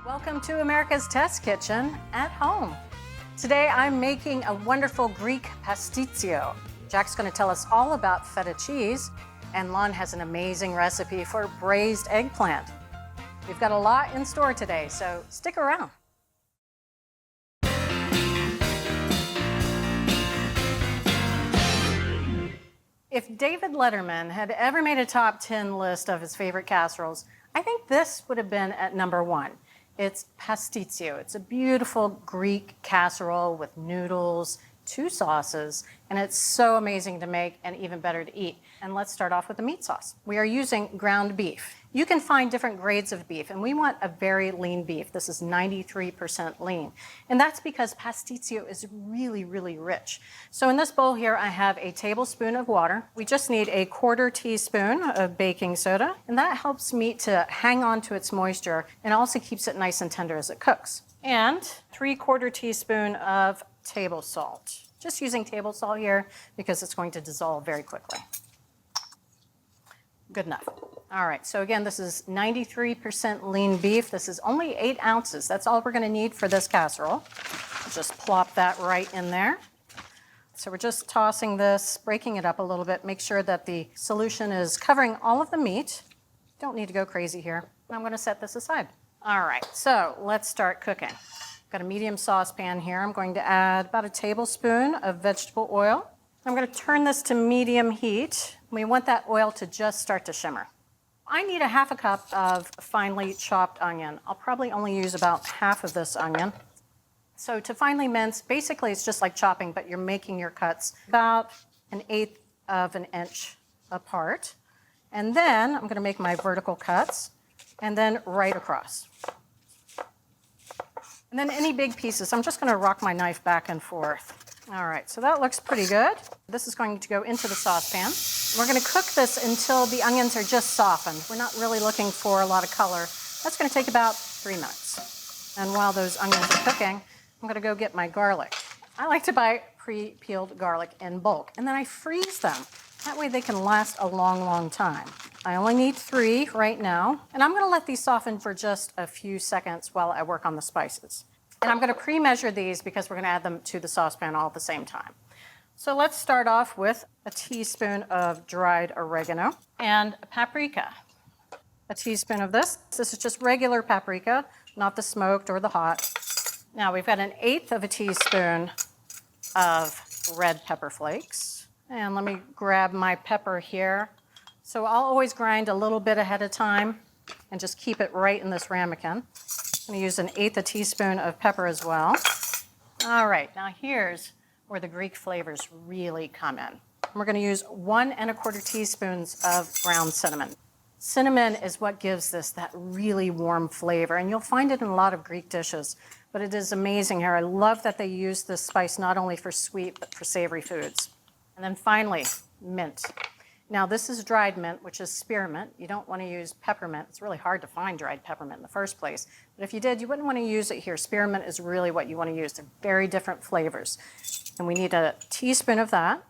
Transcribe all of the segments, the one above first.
Welcome to America's Test Kitchen at home. Today I'm making a wonderful Greek pastitsio. Jack's going to tell us all about feta cheese, and Lan has an amazing recipe for braised eggplant. We've got a lot in store today, so stick around. If David Letterman had ever made a top 10 list of his favorite casseroles, I think this would have been at number 1. It's pastitsio. It's a beautiful Greek casserole with noodles, 2 sauces, and it's so amazing to make and even better to eat. And let's start off with the meat sauce. We are using ground beef. You can find different grades of beef, and we want a very lean beef. This is 93% lean. And that's because pastitsio is really, really rich. So in this bowl here, I have a tablespoon of water. We just need a 1/4 teaspoon of baking soda, and that helps meat to hang on to its moisture and also keeps it nice and tender as it cooks. And 3/4 teaspoon of table salt. Just using table salt here because it's going to dissolve very quickly. Good enough. All right, so again, this is 93% lean beef. This is only 8 ounces. That's all we're going to need for this casserole. Just plop that right in there. So we're just tossing this, breaking it up a little bit. Make sure that the solution is covering all of the meat. Don't need to go crazy here. I'm going to set this aside. All right, so let's start cooking. Got a medium saucepan here. I'm going to add about a tablespoon of vegetable oil. I'm going to turn this to medium heat. We want that oil to just start to shimmer. I need a 1/2 cup of finely chopped onion. I'll probably only use about half of this onion. So to finely mince, basically it's just like chopping, but you're making your cuts about 1/8 of an inch apart. And then I'm going to make my vertical cuts and then right across. And then any big pieces, I'm just going to rock my knife back and forth. All right, so that looks pretty good. This is going to go into the saucepan. We're going to cook this until the onions are just softened. We're not really looking for a lot of color. That's going to take about 3 minutes. And while those onions are cooking, I'm going to go get my garlic. I like to buy pre-peeled garlic in bulk, and then I freeze them. That way they can last a long, long time. I only need 3 right now, and I'm going to let these soften for just a few seconds while I work on the spices. And I'm going to pre-measure these because we're going to add them to the saucepan all at the same time. So let's start off with a teaspoon of dried oregano and paprika. A teaspoon of this. This is just regular paprika, not the smoked or the hot. Now we've got 1/8 of a teaspoon of red pepper flakes. And let me grab my pepper here. So I'll always grind a little bit ahead of time and just keep it right in this ramekin. I'm going to use 1/8 a teaspoon of pepper as well. All right, now here's where the Greek flavors really come in. We're going to use 1 1/4 teaspoons of ground cinnamon. Cinnamon is what gives this that really warm flavor, and you'll find it in a lot of Greek dishes, but it is amazing here. I love that they use this spice not only for sweet, but for savory foods. And then finally, mint. Now this is dried mint, which is spearmint. You don't want to use peppermint. It's really hard to find dried peppermint in the first place. But if you did, you wouldn't want to use it here. Spearmint is really what you want to use. They're very different flavors. And we need a teaspoon of that.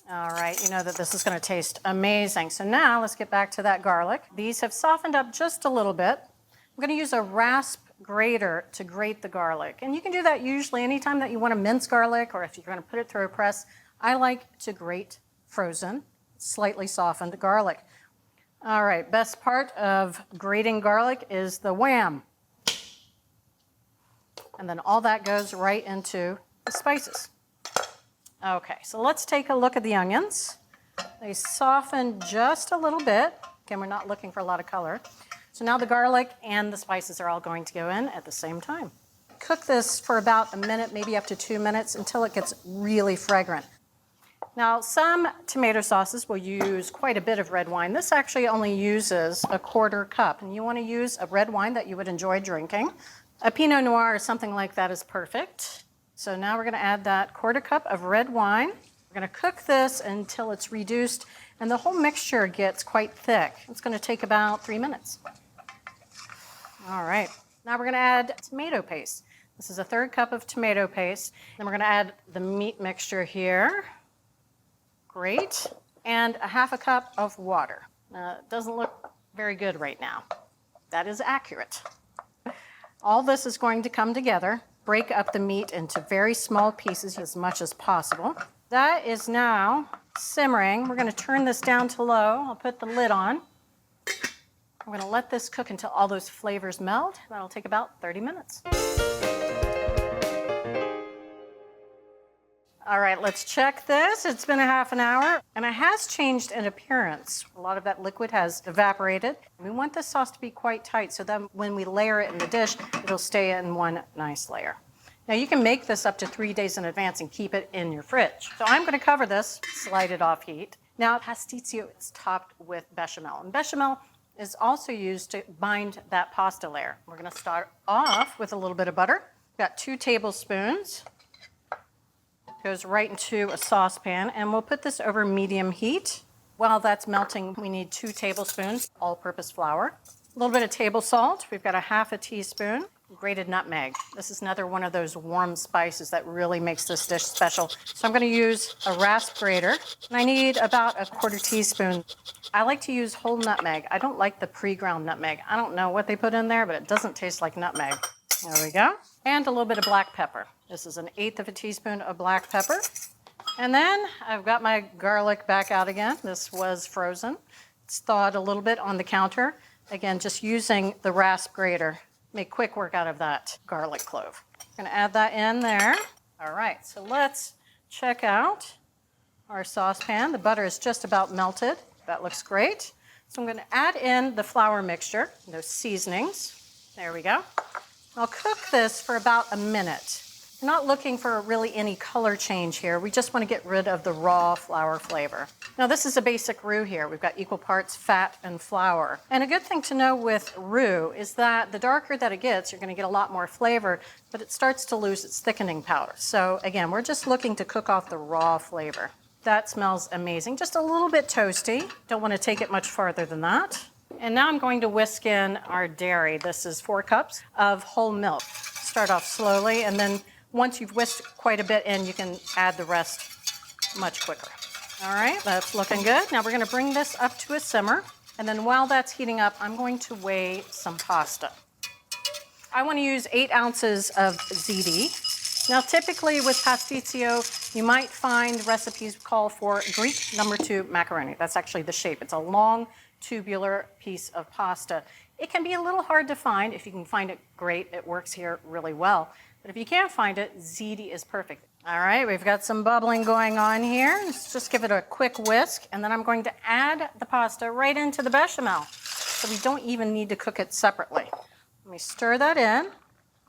All right, you know that this is going to taste amazing. So now let's get back to that garlic. These have softened up just a little bit. I'm going to use a rasp grater to grate the garlic. And you can do that usually anytime that you want to mince garlic or if you're going to put it through a press. I like to grate frozen, slightly softened garlic. All right, best part of grating garlic is the wham. And then all that goes right into the spices. Okay, so let's take a look at the onions. They soften just a little bit. Again, we're not looking for a lot of color. So now the garlic and the spices are all going to go in at the same time. Cook this for about a minute, maybe up to 2 minutes, until it gets really fragrant. Now, some tomato sauces will use quite a bit of red wine. This actually only uses a 1/4 cup, and you want to use a red wine that you would enjoy drinking. A Pinot Noir or something like that is perfect. So now we're going to add that 1/4 cup of red wine. We're going to cook this until it's reduced, and the whole mixture gets quite thick. It's going to take about 3 minutes. All right, now we're going to add tomato paste. This is a 1/3 cup of tomato paste. Then we're going to add the meat mixture here. Great. And a 1/2 cup of water. It doesn't look very good right now. That is accurate. All this is going to come together. Break up the meat into very small pieces as much as possible. That is now simmering. We're going to turn this down to low. I'll put the lid on. We're going to let this cook until all those flavors melt. That'll take about 30 minutes. All right, let's check this. It's been a half an hour, and it has changed in appearance. A lot of that liquid has evaporated. We want this sauce to be quite tight so that when we layer it in the dish, it'll stay in one nice layer. Now, you can make this up to 3 days in advance and keep it in your fridge. So I'm going to cover this, slide it off heat. Now, pastitsio is topped with bechamel, and bechamel is also used to bind that pasta layer. We're going to start off with a little bit of butter. We've got 2 tablespoons. Goes right into a saucepan, and we'll put this over medium heat. While that's melting, we need 2 tablespoons all-purpose flour, a little bit of table salt. We've got a half a teaspoon grated nutmeg. This is another one of those warm spices that really makes this dish special. So I'm going to use a rasp grater, and I need about a 1/4 teaspoon. I like to use whole nutmeg. I don't like the pre-ground nutmeg. I don't know what they put in there, but it doesn't taste like nutmeg. There we go. And a little bit of black pepper. This is 1/8 of a teaspoon of black pepper. And then I've got my garlic back out again. This was frozen. It's thawed a little bit on the counter. Again, just using the rasp grater. Make quick work out of that garlic clove. I'm going to add that in there. All right, so let's check out our saucepan. The butter is just about melted. That looks great. So I'm going to add in the flour mixture, those seasonings. There we go. I'll cook this for about a minute. We're not looking for really any color change here. We just want to get rid of the raw flour flavor. Now, this is a basic roux here. We've got equal parts fat and flour. And a good thing to know with roux is that the darker that it gets, you're going to get a lot more flavor, but it starts to lose its thickening power. So again, we're just looking to cook off the raw flavor. That smells amazing. Just a little bit toasty. Don't want to take it much farther than that. And now I'm going to whisk in our dairy. This is 4 cups of whole milk. Start off slowly, and then once you've whisked quite a bit in, you can add the rest much quicker. All right, that's looking good. Now we're going to bring this up to a simmer, and then while that's heating up, I'm going to weigh some pasta. I want to use 8 ounces of ziti. Now, typically with pastitsio, you might find recipes call for Greek #2 macaroni. That's actually the shape. It's a long, tubular piece of pasta. It can be a little hard to find. If you can find it, great. It works here really well. But if you can't find it, ziti is perfect. All right, we've got some bubbling going on here. Let's just give it a quick whisk, and then I'm going to add the pasta right into the bechamel. So we don't even need to cook it separately. Let me stir that in,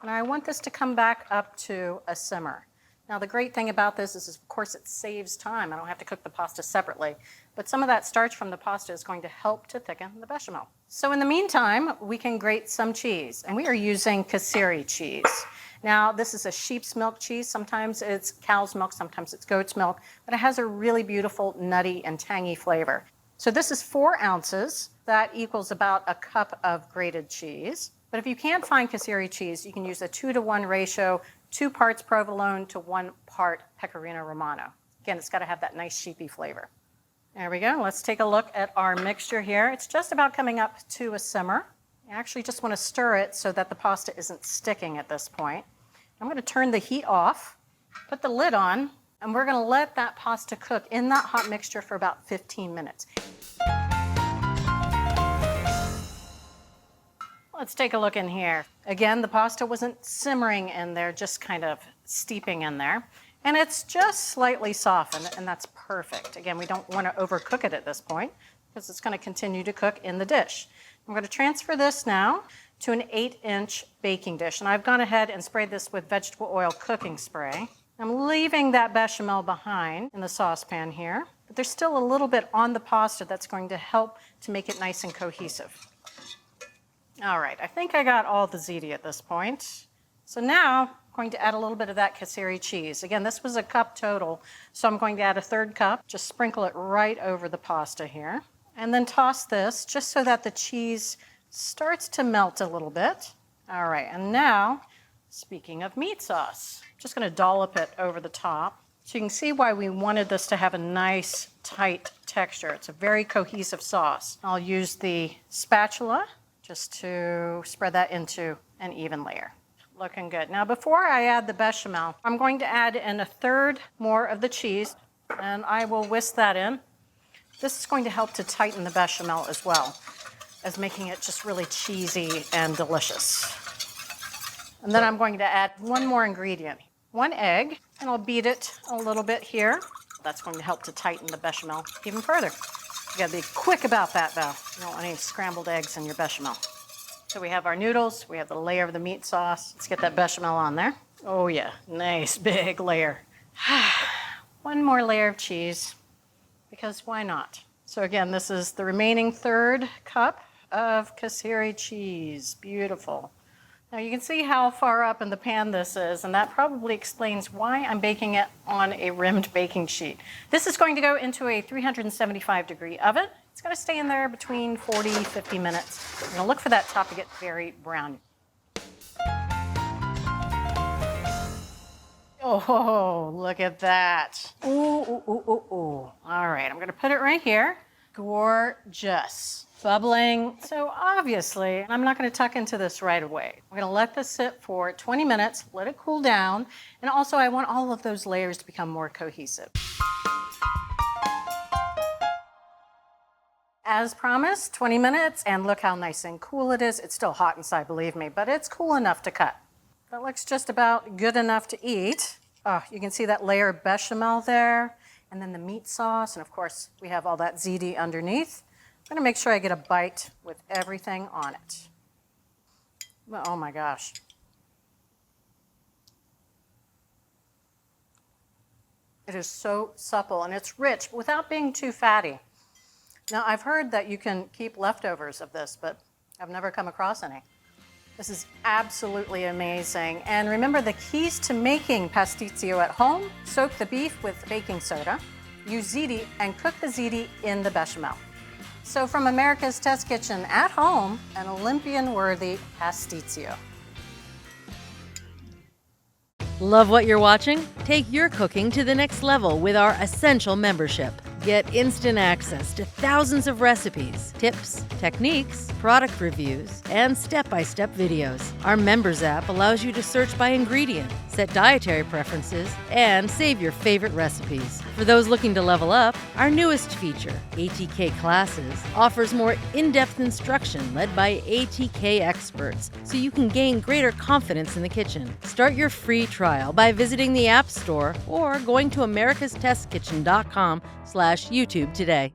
and I want this to come back up to a simmer. Now, the great thing about this is, of course, it saves time. I don't have to cook the pasta separately. But some of that starch from the pasta is going to help to thicken the bechamel. So in the meantime, we can grate some cheese. And we are using casserole cheese. Now, this is a sheep's milk cheese. Sometimes it's cow's milk, sometimes it's goat's milk. But it has a really beautiful nutty and tangy flavor. So this is 4 ounces. That equals about a cup of grated cheese. But if you can't find casserole cheese, you can use a 2-to-1 ratio, 2 parts provolone to 1 part pecorino romano. Again, it's got to have that nice sheepy flavor. There we go. Let's take a look at our mixture here. It's just about coming up to a simmer. You actually just want to stir it so that the pasta isn't sticking at this point. I'm going to turn the heat off, put the lid on, and we're going to let that pasta cook in that hot mixture for about 15 minutes. Let's take a look in here. Again, the pasta wasn't simmering in there, just kind of steeping in there. And it's just slightly softened, and that's perfect. Again, we don't want to overcook it at this point because it's going to continue to cook in the dish. I'm going to transfer this now to an 8-inch baking dish. And I've gone ahead and sprayed this with vegetable oil cooking spray. I'm leaving that bechamel behind in the saucepan here, but there's still a little bit on the pasta that's going to help to make it nice and cohesive. All right, I think I got all the ziti at this point. So now I'm going to add a little bit of that casserole cheese. Again, this was a cup total, so I'm going to add a 1/3 cup. Just sprinkle it right over the pasta here. And then toss this just so that the cheese starts to melt a little bit. All right, and now, speaking of meat sauce, I'm just going to dollop it over the top. So you can see why we wanted this to have a nice, tight texture. It's a very cohesive sauce. I'll use the spatula just to spread that into an even layer. Looking good. Now before I add the bechamel, I'm going to add in a third more of the cheese, and I will whisk that in. This is going to help to tighten the bechamel as well as making it just really cheesy and delicious. And then I'm going to add one more ingredient, 1 egg, and I'll beat it a little bit here. That's going to help to tighten the bechamel even further. You gotta be quick about that though. You don't want any scrambled eggs in your bechamel. So we have our noodles, we have the layer of the meat sauce. Let's get that bechamel on there. Oh yeah, nice big layer. One more layer of cheese, because why not? So again, this is the remaining third cup of casserole cheese. Beautiful. Now you can see how far up in the pan this is, and that probably explains why I'm baking it on a rimmed baking sheet. This is going to go into a 375-degree oven. It's going to stay in there between 40, 50 minutes. I'm going to look for that top to get very brown. Oh, look at that. Ooh, ooh, ooh, ooh, ooh. All right, I'm going to put it right here. Gorgeous. Bubbling. So obviously, I'm not going to tuck into this right away. I'm going to let this sit for 20 minutes, let it cool down, and also I want all of those layers to become more cohesive. As promised, 20 minutes, and look how nice and cool it is. It's still hot inside, believe me, but it's cool enough to cut. That looks just about good enough to eat. Oh, you can see that layer of bechamel there, and then the meat sauce, and of course, we have all that ziti underneath. I'm gonna make sure I get a bite with everything on it. Oh my gosh. It is so supple and it's rich without being too fatty. Now I've heard that you can keep leftovers of this, but I've never come across any. This is absolutely amazing. And remember the keys to making pastitsio at home: soak the beef with baking soda, use ziti, and cook the ziti in the bechamel. So from America's Test Kitchen at home, an Olympian-worthy pastitsio. Love what you're watching? Take your cooking to the next level with our Essential membership. Get instant access to thousands of recipes, tips, techniques, product reviews, and step-by-step videos. Our Members app allows you to search by ingredient, set dietary preferences, and save your favorite recipes. For those looking to level up, our newest feature, ATK Classes, offers more in-depth instruction led by ATK experts so you can gain greater confidence in the kitchen. Start your free trial by visiting the App Store or going to americastestkitchen.com/YouTube today.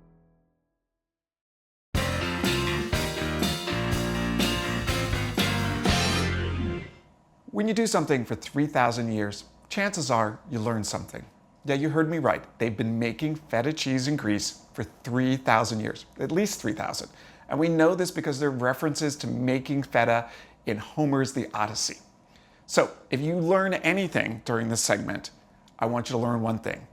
When you do something for 3,000 years, chances are you learn something. Yeah, you heard me right. They've been making feta cheese in Greece for 3,000 years, at least 3,000. And we know this because there are references to making feta in Homer's The Odyssey. So if you learn anything during this segment, I want you to learn one thing: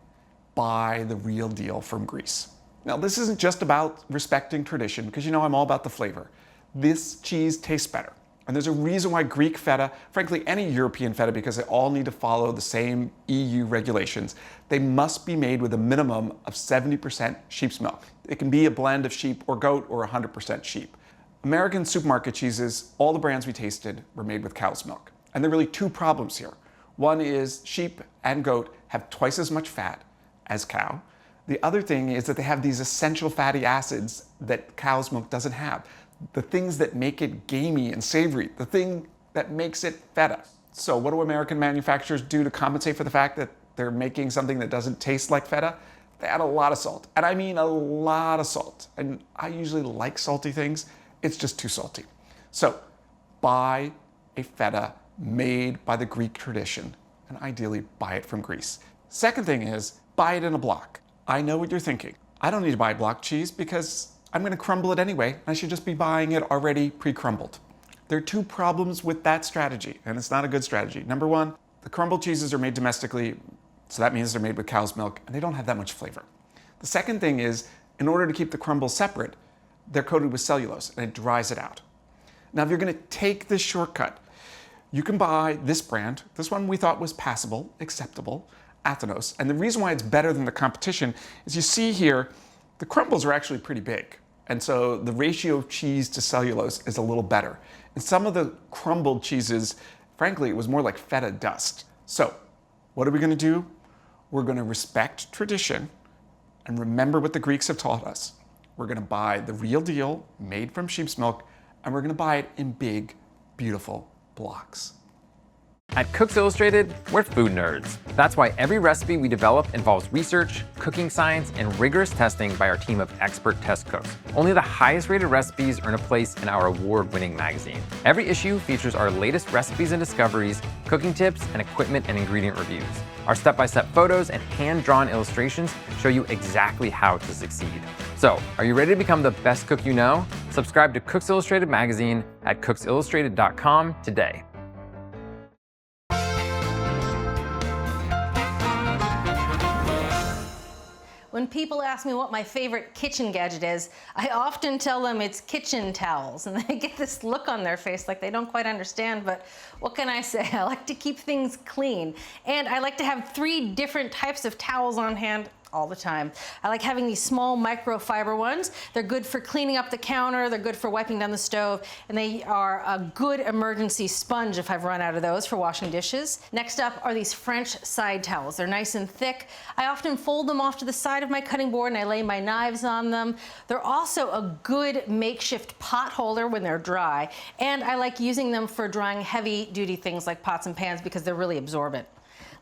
buy the real deal from Greece. Now, this isn't just about respecting tradition, because you know I'm all about the flavor. This cheese tastes better. And there's a reason why Greek feta, frankly any European feta, because they all need to follow the same EU regulations, they must be made with a minimum of 70% sheep's milk. It can be a blend of sheep or goat or 100% sheep. American supermarket cheeses, all the brands we tasted, were made with cow's milk. And there are really two problems here. One is sheep and goat have twice as much fat as cow. The other thing is that they have these essential fatty acids that cow's milk doesn't have. The things that make it gamey and savory, the thing that makes it feta. So what do American manufacturers do to compensate for the fact that they're making something that doesn't taste like feta? They add a lot of salt, and I mean a lot of salt. And I usually like salty things. It's just too salty. So buy a feta made by the Greek tradition, and ideally buy it from Greece. Second thing is, buy it in a block. I know what you're thinking. I don't need to buy block cheese because I'm going to crumble it anyway. I should just be buying it already pre-crumbled. There are two problems with that strategy, and it's not a good strategy. Number one, the crumbled cheeses are made domestically, so that means they're made with cow's milk, and they don't have that much flavor. The second thing is, in order to keep the crumbles separate, they're coated with cellulose, and it dries it out. Now, if you're going to take this shortcut, you can buy this brand. This one we thought was passable, acceptable, Athenos. And the reason why it's better than the competition is you see here, the crumbles are actually pretty big. And so the ratio of cheese to cellulose is a little better. And some of the crumbled cheeses, frankly, it was more like feta dust. So what are we going to do? We're going to respect tradition and remember what the Greeks have taught us. We're going to buy the real deal, made from sheep's milk, and we're going to buy it in big, beautiful blocks. At Cooks Illustrated, we're food nerds. That's why every recipe we develop involves research, cooking science, and rigorous testing by our team of expert test cooks. Only the highest rated recipes earn a place in our award-winning magazine. Every issue features our latest recipes and discoveries, cooking tips, and equipment and ingredient reviews. Our step-by-step photos and hand-drawn illustrations show you exactly how to succeed. So, are you ready to become the best cook you know? Subscribe to Cooks Illustrated magazine at cooksillustrated.com today. When people ask me what my favorite kitchen gadget is, I often tell them it's kitchen towels, and they get this look on their face like they don't quite understand, but what can I say? I like to keep things clean, and I like to have 3 different types of towels on hand all the time. I like having these small microfiber ones. They're good for cleaning up the counter, they're good for wiping down the stove, and they are a good emergency sponge if I've run out of those for washing dishes. Next up are these French side towels. They're nice and thick. I often fold them off to the side of my cutting board and I lay my knives on them. They're also a good makeshift pot holder when they're dry, and I like using them for drying heavy duty things like pots and pans because they're really absorbent.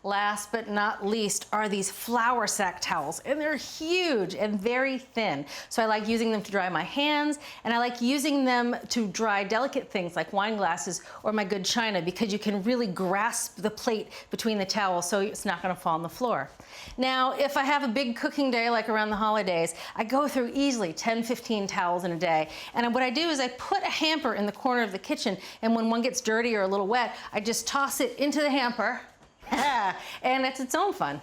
Last but not least are these flour sack towels, and they're huge and very thin. So I like using them to dry my hands, and I like using them to dry delicate things like wine glasses or my good china because you can really grasp the plate between the towels so it's not going to fall on the floor. Now, if I have a big cooking day like around the holidays, I go through easily 10, 15 towels in a day. And what I do is I put a hamper in the corner of the kitchen, and when one gets dirty or a little wet, I just toss it into the hamper. And it's its own fun.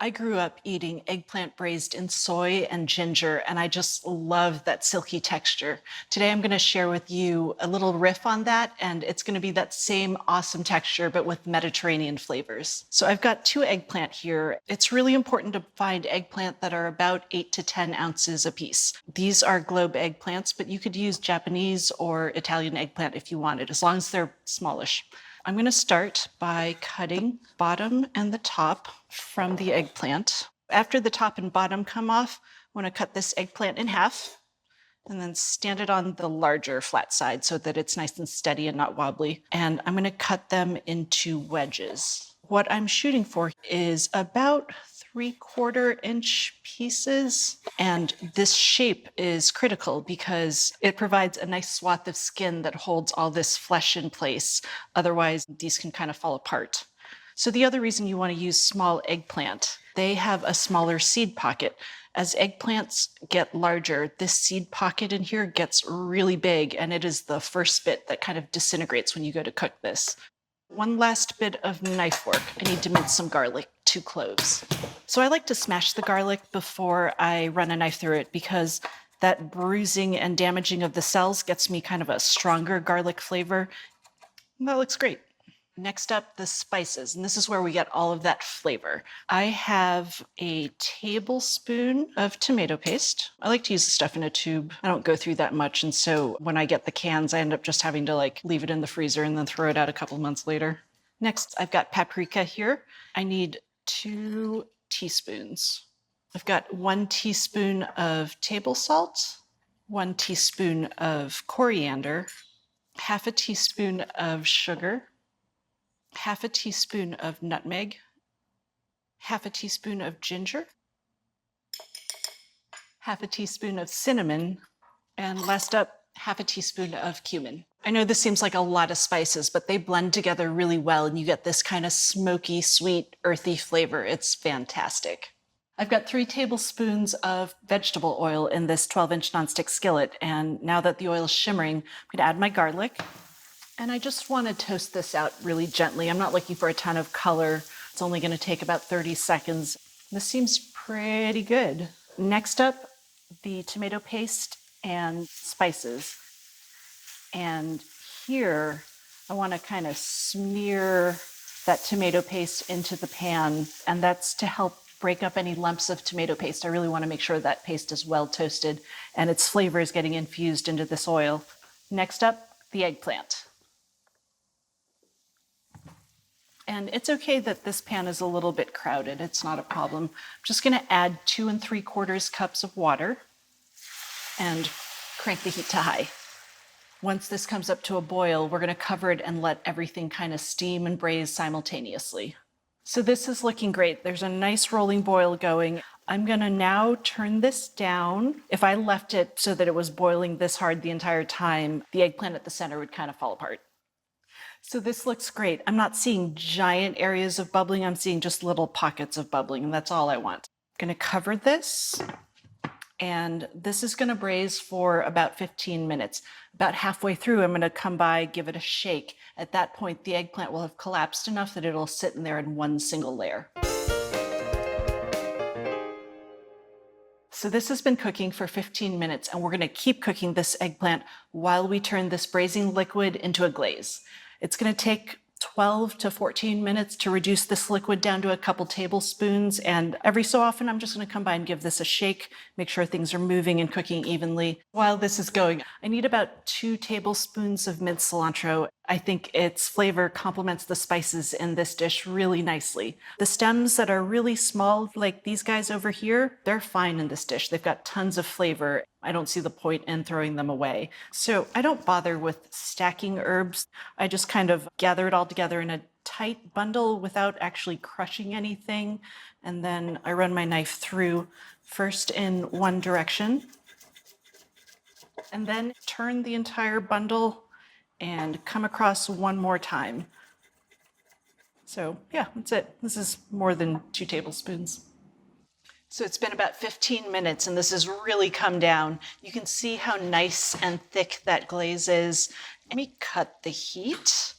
I grew up eating eggplant braised in soy and ginger, and I just love that silky texture. Today I'm going to share with you a little riff on that, and it's going to be that same awesome texture, but with Mediterranean flavors. So I've got 2 eggplant here. It's really important to find eggplant that are about 8 to 10 ounces a piece. These are globe eggplants, but you could use Japanese or Italian eggplant if you wanted, as long as they're smallish. I'm going to start by cutting bottom and the top from the eggplant. After the top and bottom come off, I want to cut this eggplant in half and then stand it on the larger flat side so that it's nice and steady and not wobbly. And I'm going to cut them into wedges. What I'm shooting for is about 3/4 inch pieces. And this shape is critical because it provides a nice swath of skin that holds all this flesh in place. Otherwise, these can kind of fall apart. So the other reason you want to use small eggplant, they have a smaller seed pocket. As eggplants get larger, this seed pocket in here gets really big, and it is the first bit that kind of disintegrates when you go to cook this. One last bit of knife work. I need to mince some garlic, 2 cloves. So I like to smash the garlic before I run a knife through it because that bruising and damaging of the cells gets me kind of a stronger garlic flavor. And that looks great. Next up, the spices, and this is where we get all of that flavor. I have a tablespoon of tomato paste. I like to use the stuff in a tube. I don't go through that much, and so when I get the cans, I end up just having to leave it in the freezer and then throw it out a couple months later. Next, I've got paprika here. I need 2 teaspoons. I've got 1 teaspoon of table salt, 1 teaspoon of coriander, 1/2 teaspoon of sugar, 1/2 teaspoon of nutmeg, 1/2 teaspoon of ginger, 1/2 teaspoon of cinnamon, and last up, 1/2 teaspoon of cumin. I know this seems like a lot of spices, but they blend together really well and you get this kind of smoky, sweet, earthy flavor. It's fantastic. I've got 3 tablespoons of vegetable oil in this 12-inch nonstick skillet, and now that the oil is shimmering, I'm going to add my garlic. And I just want to toast this out really gently. I'm not looking for a ton of color. It's only going to take about 30 seconds. This seems pretty good. Next up, the tomato paste and spices. And here, I want to kind of smear that tomato paste into the pan, and that's to help break up any lumps of tomato paste. I really want to make sure that paste is well toasted and its flavor is getting infused into this oil. Next up, the eggplant. And it's okay that this pan is a little bit crowded. It's not a problem. I'm just going to add 2 3/4 cups of water and crank the heat to high. Once this comes up to a boil, we're going to cover it and let everything kind of steam and braise simultaneously. So this is looking great. There's a nice rolling boil going. I'm going to now turn this down. If I left it so that it was boiling this hard the entire time, the eggplant at the center would kind of fall apart. So this looks great. I'm not seeing giant areas of bubbling. I'm seeing just little pockets of bubbling, and that's all I want. I'm going to cover this, and this is going to braise for about 15 minutes. About halfway through, I'm going to come by, give it a shake. At that point, the eggplant will have collapsed enough that it'll sit in there in one single layer. So this has been cooking for 15 minutes, and we're going to keep cooking this eggplant while we turn this braising liquid into a glaze. It's going to take 12 to 14 minutes to reduce this liquid down to a couple tablespoons, and every so often I'm just going to come by and give this a shake, make sure things are moving and cooking evenly. While this is going, I need about 2 tablespoons of minced cilantro. I think its flavor complements the spices in this dish really nicely. The stems that are really small, like these guys over here, they're fine in this dish. They've got tons of flavor. I don't see the point in throwing them away. So I don't bother with stacking herbs. I just kind of gather it all together in a tight bundle without actually crushing anything. And then I run my knife through, first in one direction, and then turn the entire bundle and come across one more time. So yeah, that's it. This is more than 2 tablespoons. So it's been about 15 minutes and this has really come down. You can see how nice and thick that glaze is. Let me cut the heat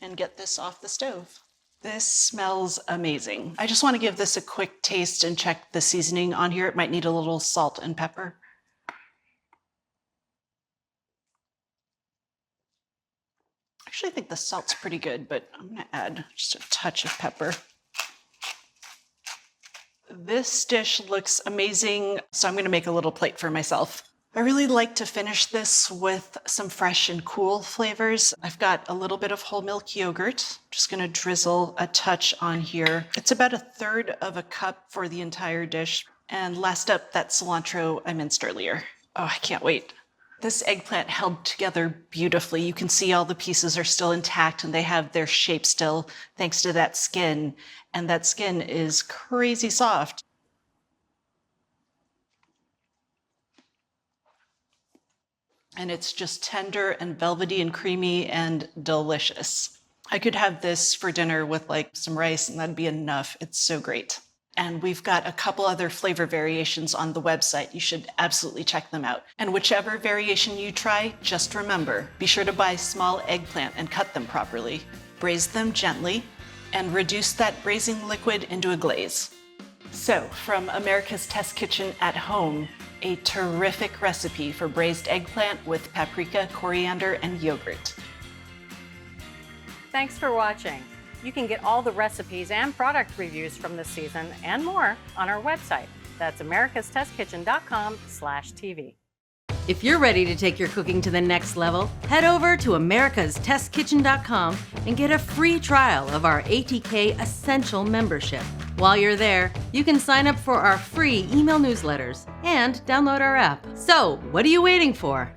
and get this off the stove. This smells amazing. I just want to give this a quick taste and check the seasoning on here. It might need a little salt and pepper. Actually, I think the salt's pretty good, but I'm going to add just a touch of pepper. This dish looks amazing, so I'm going to make a little plate for myself. I really like to finish this with some fresh and cool flavors. I've got a little bit of whole milk yogurt. Just going to drizzle a touch on here. It's about 1/3 cup for the entire dish. And last up, that cilantro I minced earlier. Oh, I can't wait. This eggplant held together beautifully. You can see all the pieces are still intact and they have their shape still thanks to that skin. And that skin is crazy soft. And it's just tender and velvety and creamy and delicious. I could have this for dinner with like some rice and that'd be enough. It's so great. And we've got a couple other flavor variations on the website. You should absolutely check them out. And whichever variation you try, just remember, be sure to buy small eggplant and cut them properly. Braise them gently and reduce that braising liquid into a glaze. So, from America's Test Kitchen at home, a terrific recipe for braised eggplant with paprika, coriander, and yogurt. Thanks for watching. You can get all the recipes and product reviews from this season and more on our website. That's americastestkitchen.com/TV. If you're ready to take your cooking to the next level, head over to americastestkitchen.com and get a free trial of our ATK Essential membership. While you're there, you can sign up for our free email newsletters and download our app. So, what are you waiting for?